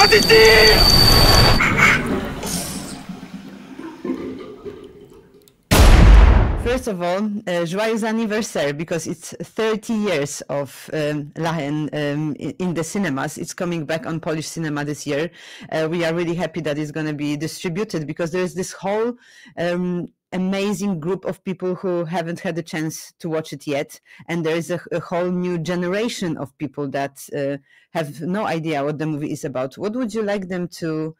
First of all, joyeux anniversaire, because it's 30 years of Lachen in the cinemas. It's coming back on Polish cinema this year. We are really happy that it's going to be distributed, because there's this whole amazing group of people who haven't had a chance to watch it yet. And there is a whole new generation of people that have no idea what the movie is about. What would you like them to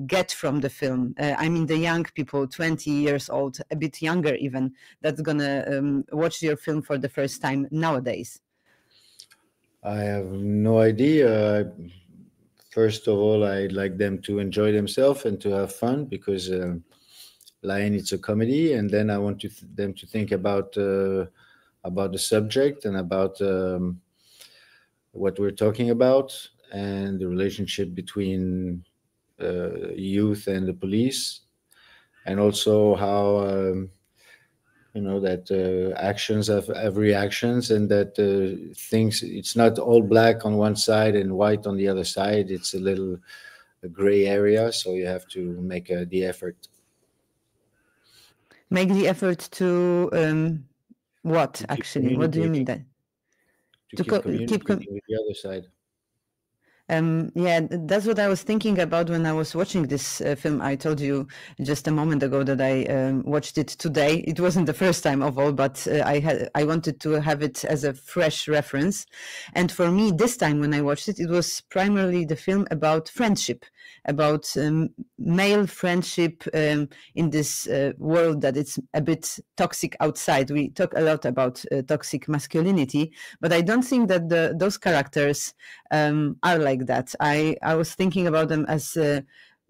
get from the film? I mean, the young people, 20 years old, a bit younger even, that's gonna watch your film for the first time nowadays. I have no idea. First of all, I'd like them to enjoy themselves and to have fun, because Lion, it's a comedy, and then I want them to think about the subject and about what we're talking about, and the relationship between youth and the police, and also how that actions have reactions, and that things, it's not all black on one side and white on the other side. It's a gray area, so you have to make the effort. Make the effort to what, actually? What do you mean that? To keep communicating with the other side. Yeah, that's what I was thinking about when I was watching this film. I told you just a moment ago that I watched it today. It wasn't the first time of all, but I wanted to have it as a fresh reference. And for me, this time when I watched it, it was primarily the film about friendship, about male friendship in this world that it's a bit toxic outside. We talk a lot about toxic masculinity, but I don't think that those characters are like that. I was thinking about them as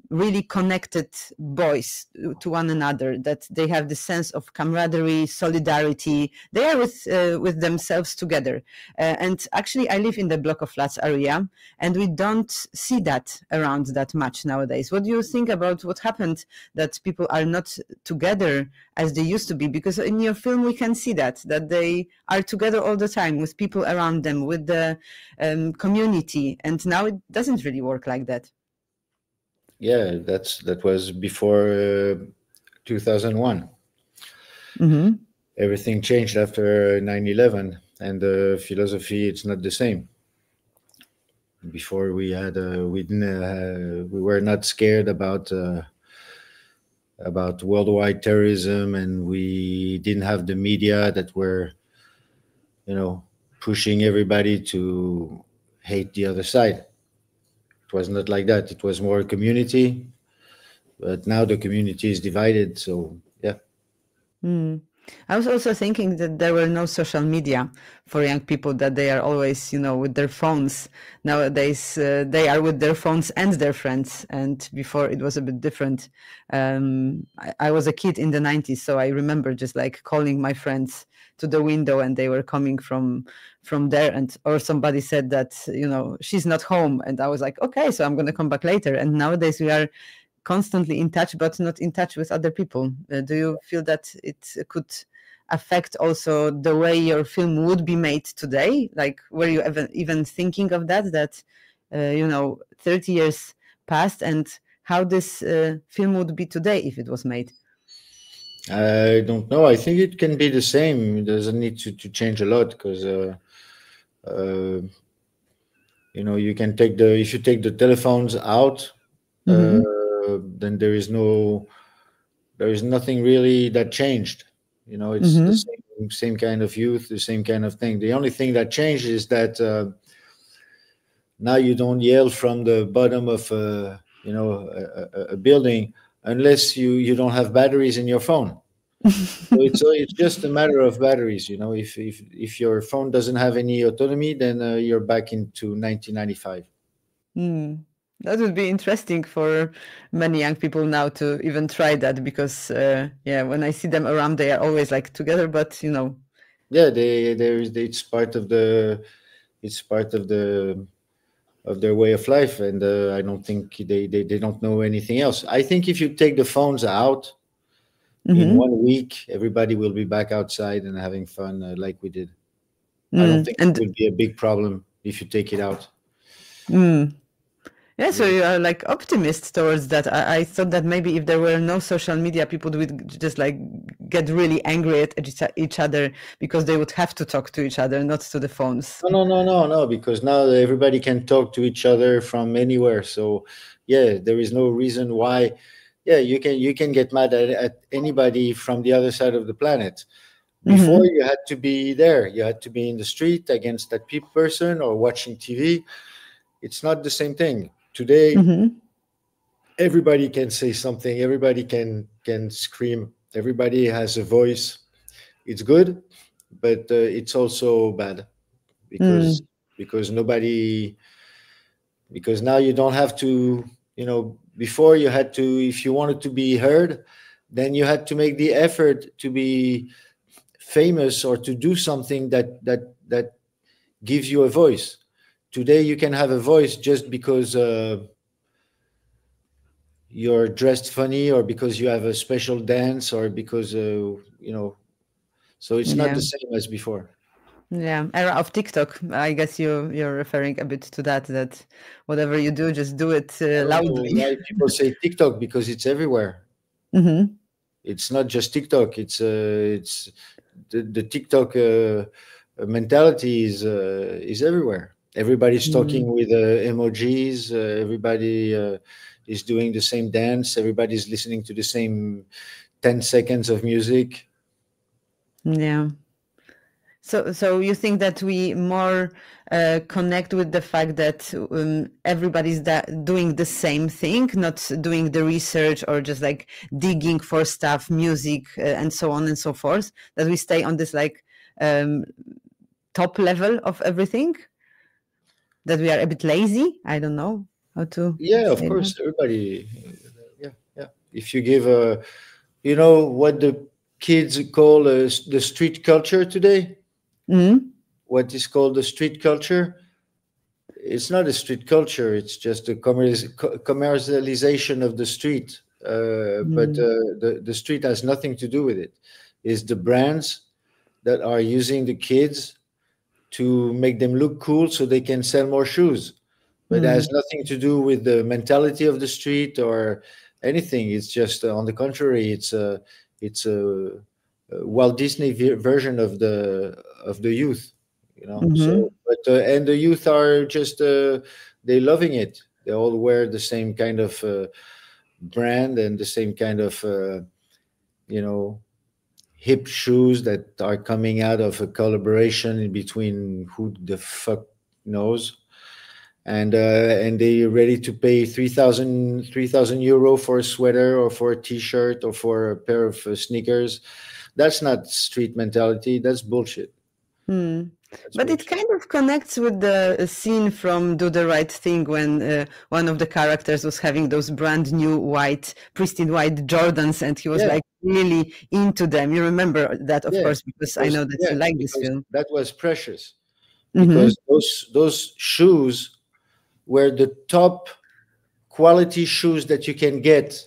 really connected boys to one another, that they have the sense of camaraderie, solidarity. They are with themselves together. And actually, I live in the block of flats area, and we don't see that around that much nowadays. What do you think about what happened, that people are not together as they used to be? Because in your film, we can see that they are together all the time with people around them, with the community. And now it doesn't really work like that. Yeah, that was before 2001. Mm-hmm. Everything changed after 9/11, and the philosophy, it's not the same. Before we were not scared about worldwide terrorism, and we didn't have the media that were, pushing everybody to hate the other side. It was not like that. It was more a community, but now the community is divided. So yeah. I was also thinking that there were no social media for young people, that they are always, with their phones. Nowadays, they are with their phones and their friends. And before it was a bit different. I was a kid in the 90s, so I remember just like calling my friends to the window, and they were coming from there, or somebody said that, she's not home. And I was like, okay, so I'm going to come back later. And nowadays we are constantly in touch, but not in touch with other people. Do you feel that it could affect also the way your film would be made today? Like, were you even thinking of that 30 years passed, and how this film would be today if it was made? I don't know. I think it can be the same. It doesn't need to change a lot, because you can if you take the telephones out, then there is nothing really that changed. It's the same kind of youth, the same kind of thing. The only thing that changed is that now you don't yell from the bottom of a building unless you don't have batteries in your phone. So it's just a matter of batteries. If your phone doesn't have any autonomy, then you're back into 1995. That would be interesting for many young people now to even try that, because when I see them around, they are always like together, but yeah, it's part of their way of life, and I don't think they don't know anything else. I think if you take the phones out, in 1 week, everybody will be back outside and having fun like we did. I don't think it would be a big problem if you take it out. Yeah, so you are like optimist towards that. I thought that maybe if there were no social media, people would just like get really angry at each other because they would have to talk to each other, not to the phones. No, because now everybody can talk to each other from anywhere. So yeah, there is no reason why. Yeah, you can get mad at anybody from the other side of the planet. Before, you had to be there. You had to be in the street against that person or watching TV. It's not the same thing. Today, everybody can say something. Everybody can scream. Everybody has a voice. It's good, but it's also bad because nobody. Because now you don't have to. Before you had to, if you wanted to be heard, then you had to make the effort to be famous or to do something that gives you a voice. Today you can have a voice just because you're dressed funny or because you have a special dance or because so it's not the same as before. Yeah, era of TikTok. I guess you're referring a bit to that whatever you do, just do it loudly. Why people say TikTok? Because it's everywhere. It's not just TikTok. It's the TikTok mentality is everywhere. Everybody's talking with emojis. Everybody is doing the same dance. Everybody's listening to the same 10 seconds of music. Yeah. So you think that we more connect with the fact that everybody's doing the same thing, not doing the research or just like digging for stuff, music, and so on and so forth, that we stay on this like top level of everything, that we are a bit lazy? I don't know how to. Yeah, of course, everybody. Yeah. If you give what the kids call the street culture today. What is called the street culture, it's not a street culture, it's just a commercialization of the street. But the street has nothing to do with it. It's the brands that are using the kids to make them look cool so they can sell more shoes. But it has nothing to do with the mentality of the street or anything. It's just on the contrary, it's a Walt Disney version of the youth, So, but and the youth are just they loving it. They all wear the same kind of brand and the same kind of hip shoes that are coming out of a collaboration in between who the fuck knows, and they're ready to pay 3,000 euro for a sweater or for a T-shirt or for a pair of sneakers. That's not street mentality. That's bullshit. But bullshit. It kind of connects with the scene from Do the Right Thing when one of the characters was having those brand new pristine white Jordans, and he was like really into them. You remember that, of course, because I know that you like this film. That was precious because those shoes were the top quality shoes that you can get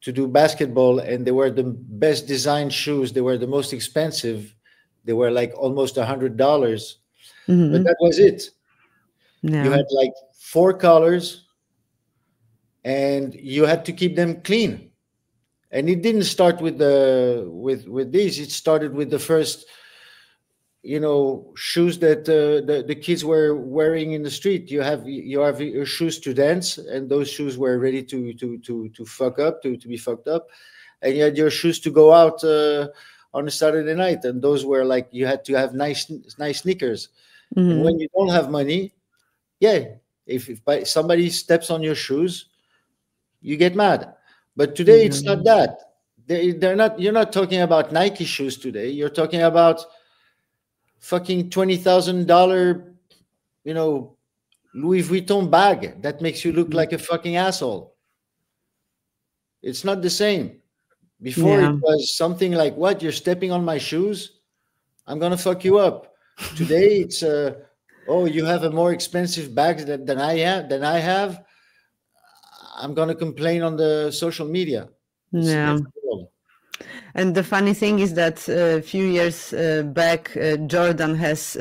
to do basketball, and they were the best designed shoes. They were the most expensive. They were like almost $100, but that was it. Yeah. You had like 4 colors, and you had to keep them clean. And it didn't start with these. It started with the first, shoes that the kids were wearing in the street. You have your shoes to dance, and those shoes were ready to fuck up, to be fucked up, and you had your shoes to go out on a Saturday night, and those were like you had to have nice sneakers. And when you don't have money, if somebody steps on your shoes, you get mad. But today it's not that. They're not. You're not talking about Nike shoes today. You're talking about fucking $20,000, Louis Vuitton bag that makes you look like a fucking asshole. It's not the same. Before it was something like, what? You're stepping on my shoes? I'm going to fuck you up. Today it's, you have a more expensive bag than I have. I'm going to complain on the social media. And the funny thing is that a few years back, Jordan has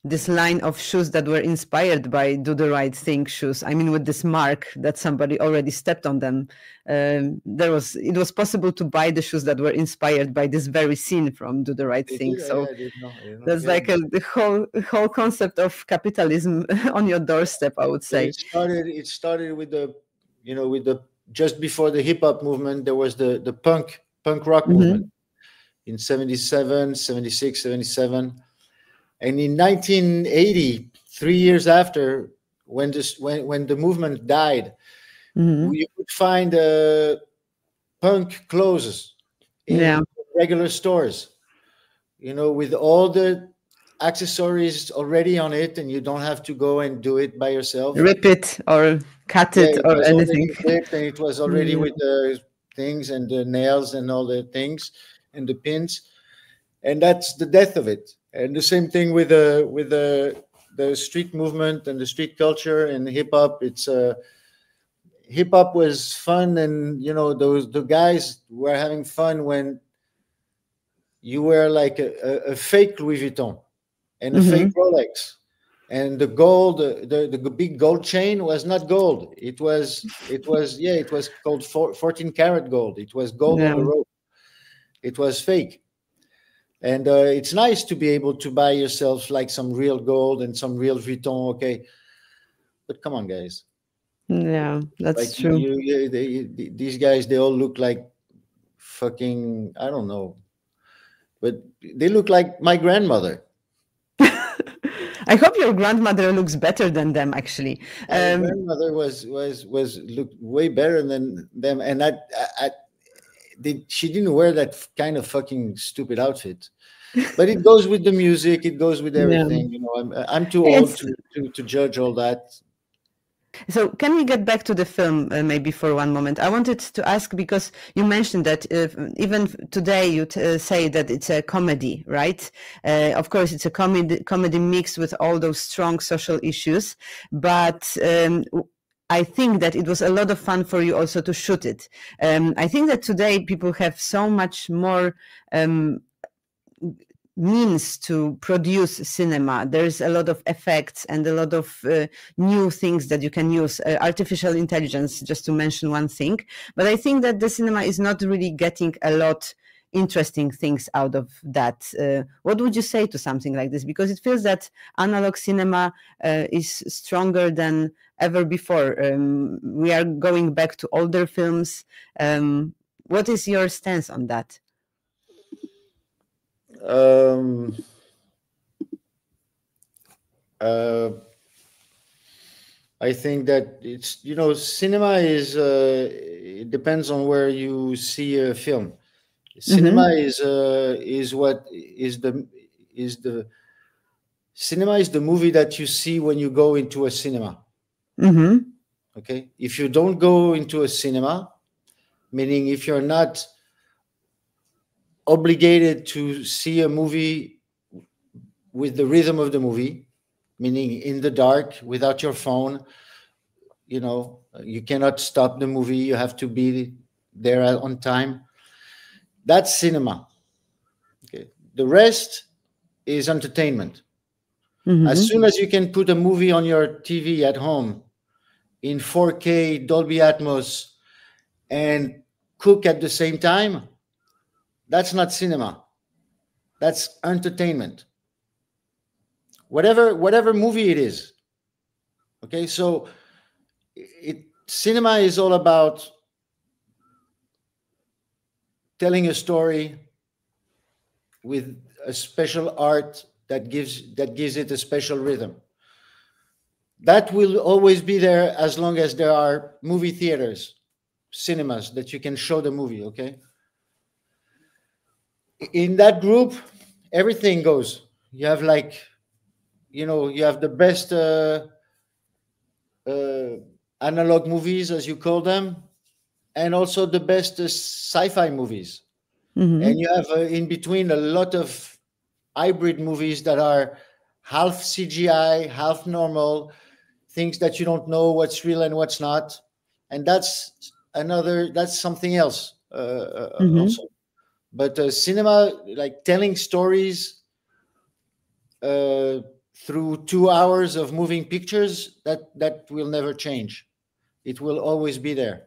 this line of shoes that were inspired by Do the Right Thing shoes. I mean, with this mark that somebody already stepped on them. It was possible to buy the shoes that were inspired by this very scene from Do the Right Thing. So I didn't know. that's like the whole concept of capitalism on your doorstep, I would say. It started with the, with the, just before the hip hop movement, there was the punk rock movement in 77, 76, 77. And in 1980, 3 years after, when the movement died, you could find punk clothes in regular stores, with all the accessories already on it, and you don't have to go and do it by yourself. Rip it or cut it or anything. And it was already with the things and the nails and all the things and the pins, and that's the death of it. And the same thing with the street movement and the street culture and hip hop. It's hip hop was fun, and the guys were having fun when you wear like a fake Louis Vuitton and a fake Rolex, and the gold, the big gold chain was not gold. It was called 14 karat gold. It was gold on the rope. It was fake. And it's nice to be able to buy yourself like some real gold and some real Vuitton, okay? But come on, guys. Yeah, that's true. These guys, they all look like fucking, I don't know, but they look like my grandmother. I hope your grandmother looks better than them, actually. My grandmother was looked way better than them, and she didn't wear that kind of fucking stupid outfit, but it goes with the music, it goes with everything. I'm too old to judge all that. So can we get back to the film maybe for one moment? I wanted to ask, because you mentioned that even today you say that it's a comedy, right? Of course, it's a comedy mixed with all those strong social issues, but I think that it was a lot of fun for you also to shoot it. I think that today people have so much more means to produce cinema. There's a lot of effects and a lot of new things that you can use, artificial intelligence, just to mention one thing. But I think that the cinema is not really getting a lot interesting things out of that. What would you say to something like this? Because it feels that analog cinema is stronger than ever before. We are going back to older films. What is your stance on that? I think that it's, cinema is it depends on where you see a film. Cinema cinema is the movie that you see when you go into a cinema. Okay, if you don't go into a cinema, meaning if you're not obligated to see a movie with the rhythm of the movie, meaning in the dark without your phone, you cannot stop the movie, you have to be there on time. That's cinema. Okay, the rest is entertainment. As soon as you can put a movie on your TV at home in 4K Dolby Atmos and cook at the same time, that's not cinema. That's entertainment. Whatever movie it is. Okay, so cinema is all about telling a story with a special art that gives it a special rhythm. That will always be there as long as there are movie theaters, cinemas that you can show the movie, okay? In that group, everything goes. You have you have the best analog movies, as you call them, and also the best sci-fi movies. And you have in between a lot of hybrid movies that are half CGI, half normal, things that you don't know what's real and what's not. And that's something else also. But cinema, like telling stories through 2 hours of moving pictures, that will never change. It will always be there.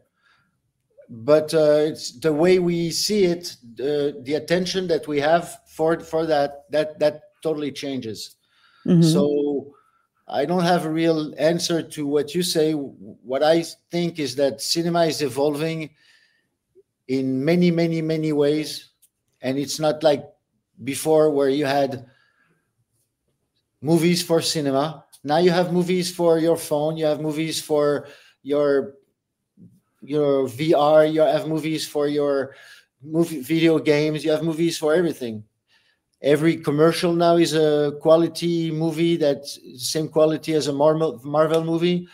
But it's the way we see it, the attention that we have for that totally changes. So I don't have a real answer to what you say. What I think is that cinema is evolving in many, many, many ways. And it's not like before where you had movies for cinema. Now you have movies for your phone. You have movies for your VR. You have movies for your video games. You have movies for everything. Every commercial now is a quality movie that's same quality as a Marvel movie.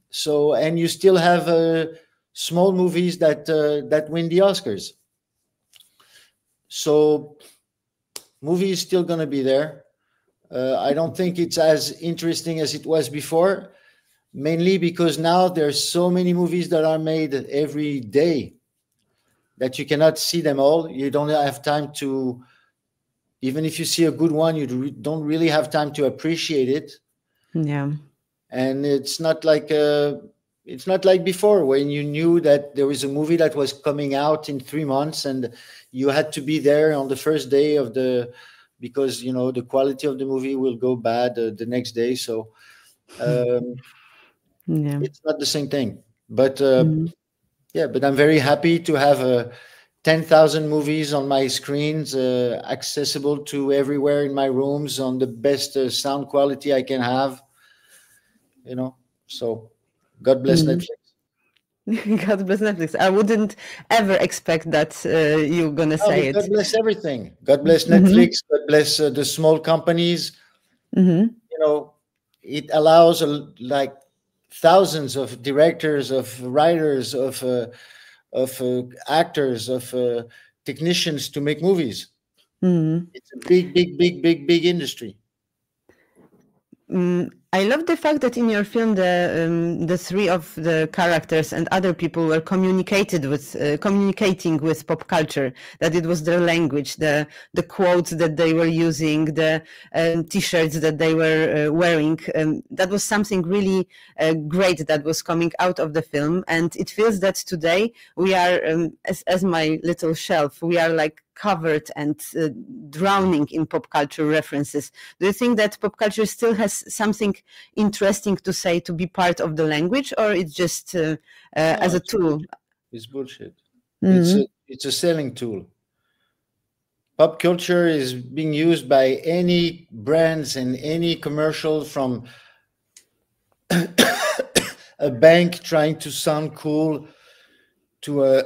So, and you still have small movies that win the Oscars. So, movie is still going to be there. I don't think it's as interesting as it was before, mainly because now there's so many movies that are made every day that you cannot see them all. You don't have time to. Even if you see a good one, you don't really have time to appreciate it. Yeah. And it's not like before when you knew that there was a movie that was coming out in 3 months and you had to be there on the first day because the quality of the movie will go bad the next day. So it's not the same thing. But but I'm very happy to have 10,000 movies on my screens, accessible to everywhere in my rooms on the best sound quality I can have. So God bless Netflix. God bless Netflix. I wouldn't ever expect that you're gonna say it. God bless everything. God bless Netflix. God bless the small companies. It allows like thousands of directors, of writers, of actors, of technicians to make movies. It's a big industry. I love the fact that in your film the three of the characters and other people were communicating with pop culture, that it was their language, the quotes that they were using, the t-shirts that they were wearing. That was something really great that was coming out of the film, and it feels that today we are, as my little shelf, we are like covered and drowning in pop culture references. Do you think that pop culture still has something interesting to say to be part of the language, or it's just as a tool? It's bullshit. It's a selling tool. Pop culture is being used by any brands and any commercial, from a bank trying to sound cool to a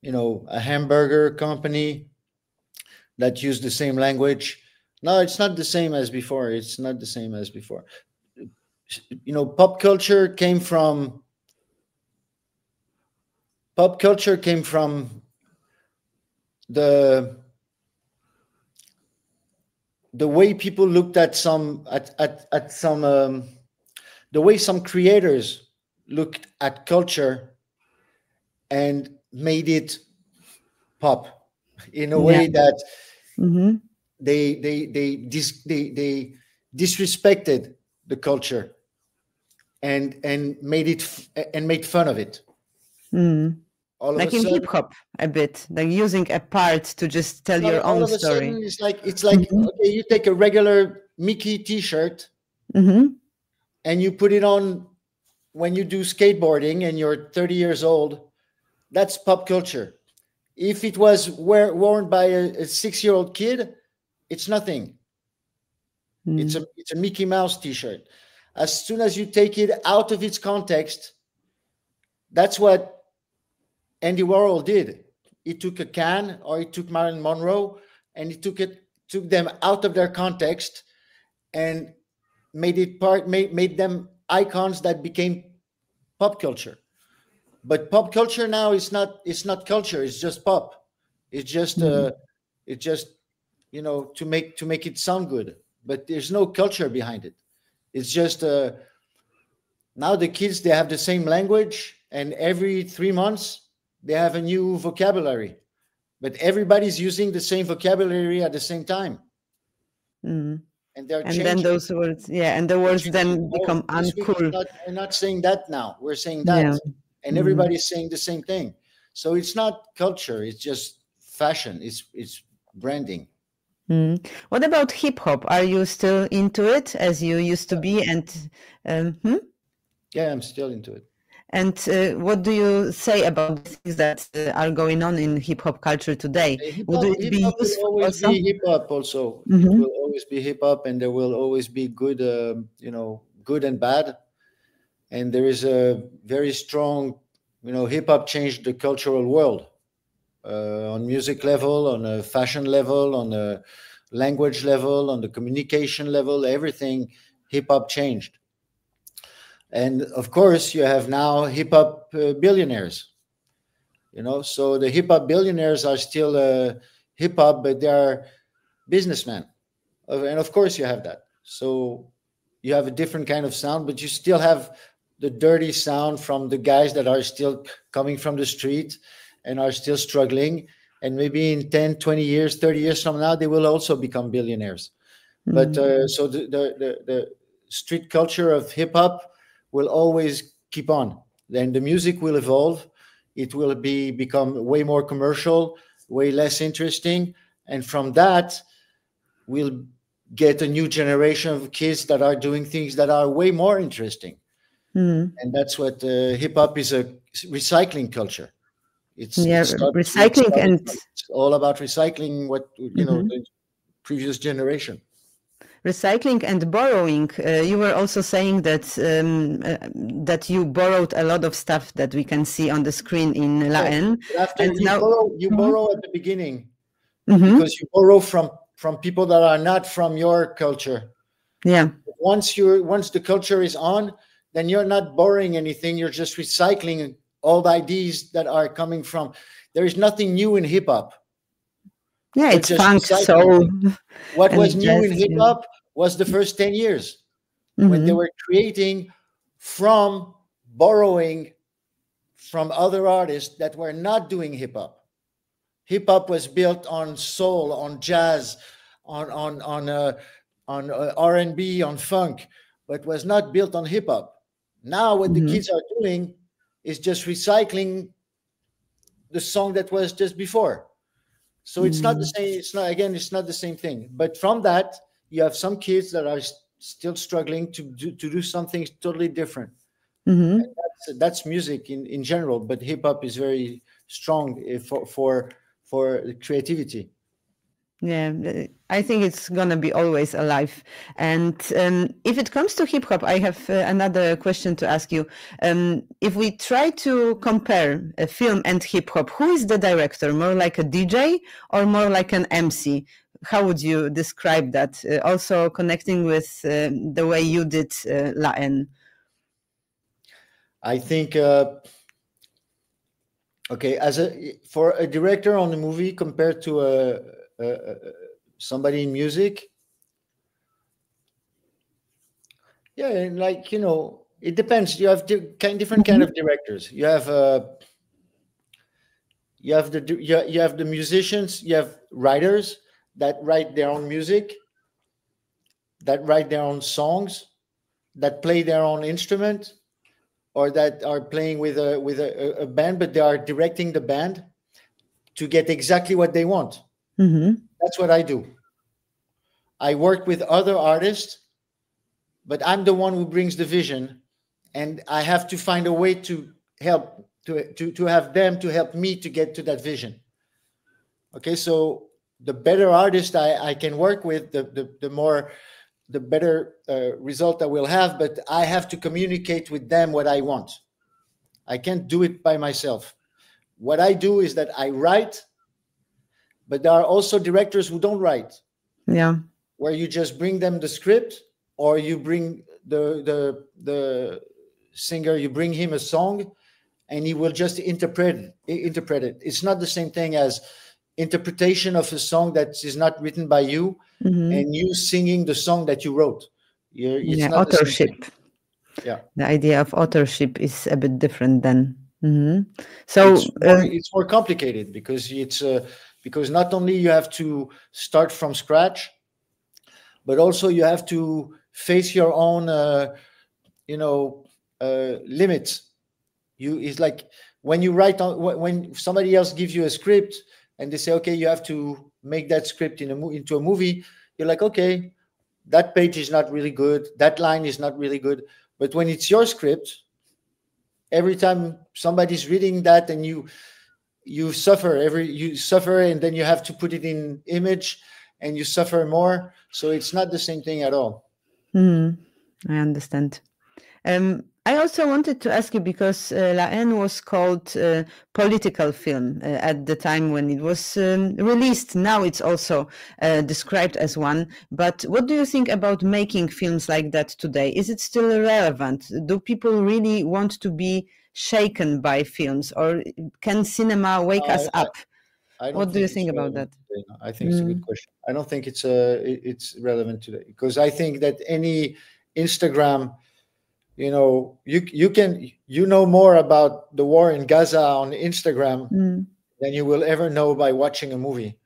a hamburger company that use the same language. No, it's not the same as before. It's not the same as before. Pop culture came from the way people looked at the way some creators looked at culture and made it pop in a way that they disrespected the culture and made fun of it. Like in hip hop, a bit like using a part to just tell your own story. It's like okay, you take a regular Mickey T-shirt and you put it on when you do skateboarding and you're 30 years old. That's pop culture. If it was worn by a 6-year-old kid, it's nothing. It's a Mickey Mouse T-shirt. As soon as you take it out of its context, that's what Andy Warhol did. He took a can, or he took Marilyn Monroe, and he took them out of their context and made them icons that became pop culture. But pop culture now is not culture. It's just pop. It's just to make it sound good. But there's no culture behind it. It's just now the kids, they have the same language, and every 3 months they have a new vocabulary. But everybody's using the same vocabulary at the same time. and they're And changing. then those words, and the words then become uncool. We're not saying that now. We're saying that, and everybody's saying the same thing. So it's not culture; it's just fashion. It's branding. What about hip hop? Are you still into it as you used to be? And Yeah, I'm still into it. And what do you say about the things that are going on in hip hop culture today? Hip-hop will always be hip hop. Also, it will always be hip hop, and there will always be good, good and bad. And there is a very strong, hip hop changed the cultural world on music level, on a fashion level, on a language level, on the communication level. Everything hip hop changed. And of course, you have now hip hop billionaires. So the hip hop billionaires are still hip hop, but they are businessmen. And of course, you have that. So you have a different kind of sound, but you still have the dirty sound from the guys that are still coming from the street and are still struggling. And maybe in 10, 20 years, 30 years from now, they will also become billionaires. But so the street culture of hip hop will always keep on. Then the music will evolve. It will become way more commercial, way less interesting. And from that, we'll get a new generation of kids that are doing things that are way more interesting. And that's what hip hop is, a recycling culture. It's recycling, and it's all about recycling what the previous generation. Recycling and borrowing. You were also saying that that you borrowed a lot of stuff that we can see on the screen in LAN. After you borrow at the beginning, because you borrow from people that are not from your culture. Yeah. Once the culture is on, then you're not borrowing anything. You're just recycling all the ideas that are coming from. There is nothing new in hip hop. Yeah, it's funk, soul. What was new in hip hop was the first 10 years when they were creating from borrowing from other artists that were not doing hip hop. Hip hop was built on soul, on jazz, on R&B, on funk, but was not built on hip hop. Now what the kids are doing is just recycling the song that was just before. So it's not the same. It's not the same thing. But from that, you have some kids that are still struggling to do something totally different. And that's music in general. But hip hop is very strong for creativity. Yeah, I think it's gonna be always alive. And if it comes to hip hop, I have another question to ask you. If we try to compare a film and hip hop, who is the director? More like a DJ or more like an MC? How would you describe that? Also connecting with the way you did LAN. I think for a director on a movie compared to somebody in music, it depends. You have different kind of directors. You have the musicians. You have writers that write their own music, that write their own songs, that play their own instrument, or that are playing with a band, but they are directing the band to get exactly what they want. That's what I do. I work with other artists, but I'm the one who brings the vision, and I have to find a way to help to have them to help me to get to that vision. Okay, so the better artist I can work with, the better result I will have. But I have to communicate with them what I want. I can't do it by myself. What I do is that I write. But there are also directors who don't write. Yeah. Where you just bring them the script, or you bring the singer, you bring him a song, and he will just interpret it. It's not the same thing as interpretation of a song that is not written by you, and you singing the song that you wrote. It's not authorship. Yeah. The idea of authorship is a bit different then. So it's more complicated because because not only you have to start from scratch, but also you have to face your own, limits. It's like when you write on, when somebody else gives you a script and they say, okay, you have to make that script into a movie. You're like, okay, that page is not really good. That line is not really good. But when it's your script, every time somebody's reading that and you suffer, and then you have to put it in image and you suffer more. So it's not the same thing at all. I understand. I also wanted to ask you, because La Haine was called political film at the time when it was released. Now it's also described as one. But what do you think about making films like that today? Is it still relevant? Do people really want to be shaken by films, or can cinema wake us up? What do you think about that? I think it's a good question. I don't think it's relevant today, because I think that any Instagram, you know more about the war in Gaza on Instagram than you will ever know by watching a movie.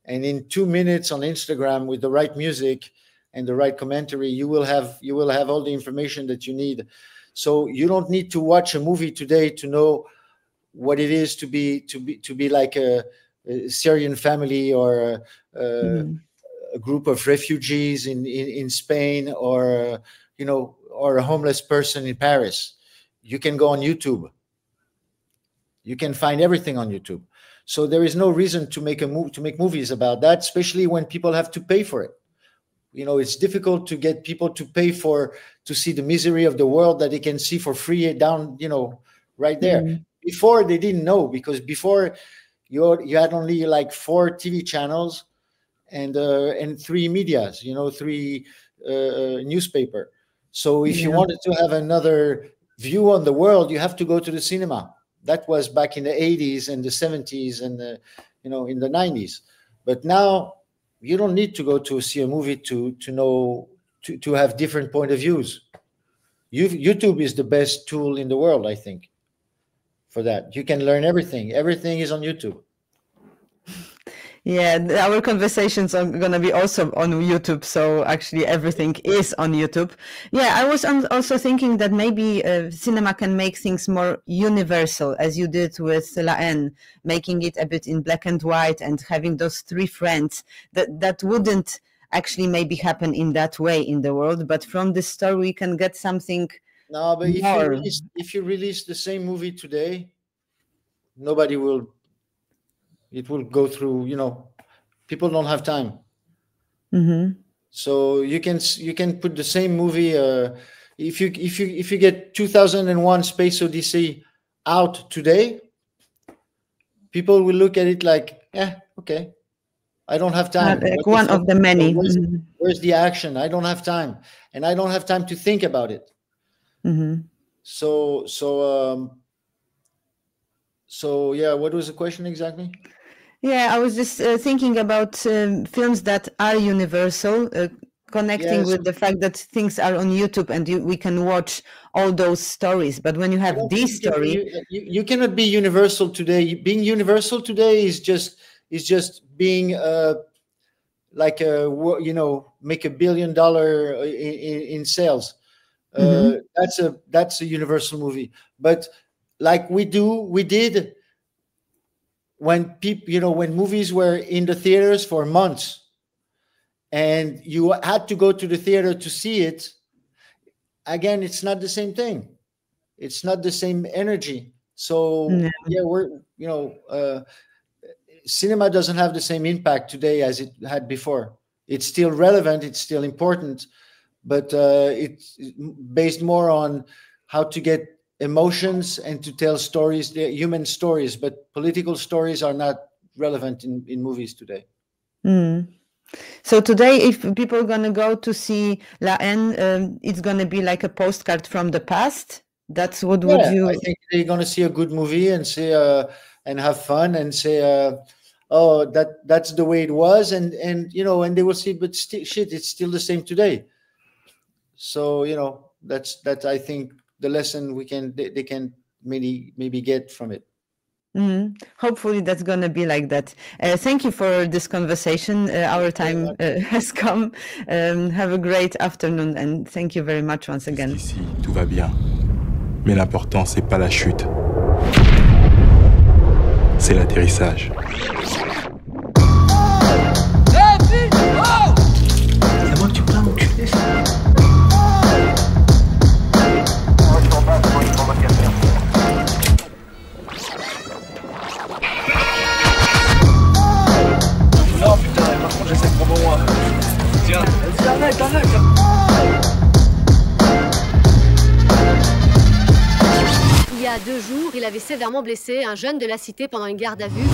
And in 2 minutes on Instagram, with the right music and the right commentary, you will have all the information that you need. So you don't need to watch a movie today to know what it is to be like a Syrian family, or a group of refugees in Spain, or or a homeless person in Paris. You can go on YouTube. You can find everything on YouTube. So there is no reason to make movies about that, especially when people have to pay for it. It's difficult to get people to pay to see the misery of the world that they can see for free down, right there. Before, they didn't know, because before you had only like 4 TV channels and 3 medias, 3 newspaper. So if you wanted to have another view on the world, you have to go to the cinema. That was back in the 80s and the 70s and in the 90s. But now you don't need to go to see a movie to know, to have different point of views. YouTube is the best tool in the world, I think, for that. You can learn everything. Everything is on YouTube. Yeah, our conversations are going to be also on YouTube. So actually everything is on YouTube. Yeah, I was also thinking that maybe cinema can make things more universal, as you did with La Haine, making it a bit in black and white and having those 3 friends. That wouldn't actually maybe happen in that way in the world. But from this story, we can get something. No, but if you release the same movie today, nobody will. It will go through, people don't have time. So you can put the same movie. If you get 2001: Space Odyssey out today, people will look at it like, okay, I don't have time. Like one of the many. Where's the action? I don't have time, and I don't have time to think about it. So yeah, what was the question exactly? Yeah, I was just thinking about films that are universal, connecting with the fact that things are on YouTube and we can watch all those stories. But when you have this story, you cannot be universal today. Being universal today is just being like make $1 billion in sales. That's a universal movie. But like we did. When when movies were in the theaters for months and you had to go to the theater to see it, again, it's not the same thing. It's not the same energy. So cinema doesn't have the same impact today as it had before. It's still relevant. It's still important, but it's based more on how to get emotions and to tell stories, they're human stories, but political stories are not relevant in movies today. So today, if people are going to go to see La Haine, it's going to be like a postcard from the past. That's what would you... I think they're going to see a good movie and say and have fun and say, oh, that's the way it was, and and they will see, but it's still the same today. So that's I think the lesson they can maybe get from it. Hopefully that's going to be like that. Thank you for this conversation. Our time has come. Have a great afternoon and thank you very much once again. Ici, tout va bien. Mais l'important, c'est pas la chute. C'est l'atterrissage. C'est moi que tu peux m'enculer, ça. Non, putain, par contre, j'essaie de prendre moi. Tiens, vas-y, arrête. Il y a 2 jours, il avait sévèrement blessé un jeune de la cité pendant une garde à vue.